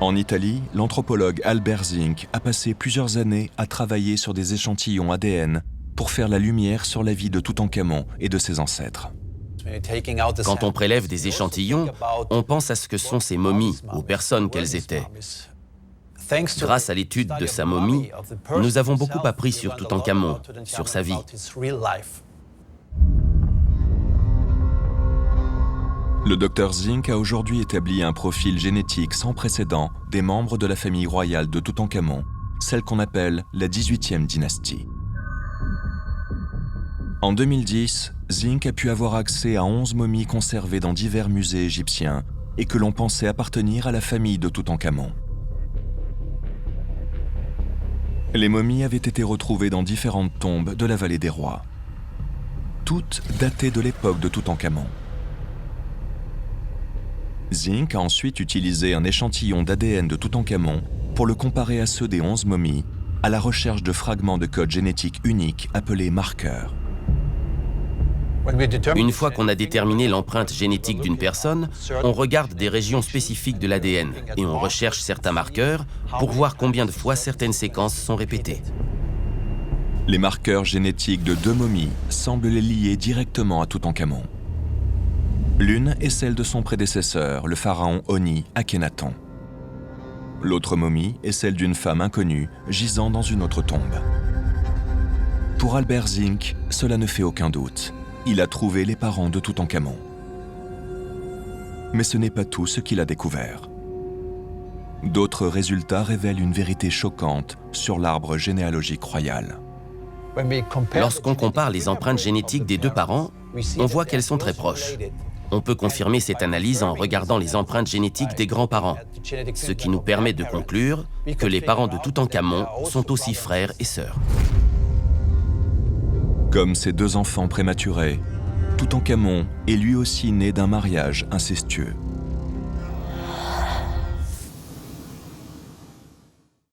En Italie, l'anthropologue Albert Zink a passé plusieurs années à travailler sur des échantillons ADN pour faire la lumière sur la vie de Toutankhamon et de ses ancêtres. Quand on prélève des échantillons, on pense à ce que sont ces momies, aux personnes qu'elles étaient. Grâce à l'étude de sa momie, nous avons beaucoup appris sur Toutankhamon, sur sa vie. Le docteur Zink a aujourd'hui établi un profil génétique sans précédent des membres de la famille royale de Toutankhamon, celle qu'on appelle la 18e dynastie. En 2010, Zink a pu avoir accès à 11 momies conservées dans divers musées égyptiens et que l'on pensait appartenir à la famille de Toutankhamon. Les momies avaient été retrouvées dans différentes tombes de la vallée des rois. Toutes datées de l'époque de Toutankhamon. Zink a ensuite utilisé un échantillon d'ADN de Toutankhamon pour le comparer à ceux des 11 momies, à la recherche de fragments de code génétique uniques appelés marqueurs. Une fois qu'on a déterminé l'empreinte génétique d'une personne, on regarde des régions spécifiques de l'ADN et on recherche certains marqueurs pour voir combien de fois certaines séquences sont répétées. Les marqueurs génétiques de 2 momies semblent les lier directement à Toutankhamon. L'une est celle de son prédécesseur, le pharaon Honi Akhenaton. L'autre momie est celle d'une femme inconnue gisant dans une autre tombe. Pour Albert Zink, cela ne fait aucun doute. Il a trouvé les parents de Toutankhamon. Mais ce n'est pas tout ce qu'il a découvert. D'autres résultats révèlent une vérité choquante sur l'arbre généalogique royal. Lorsqu'on compare les empreintes génétiques des deux parents, on voit qu'elles sont très proches. On peut confirmer cette analyse en regardant les empreintes génétiques des grands-parents, ce qui nous permet de conclure que les parents de Toutankhamon sont aussi frères et sœurs. Comme ses 2 enfants prématurés, Toutankhamon est lui aussi né d'un mariage incestueux.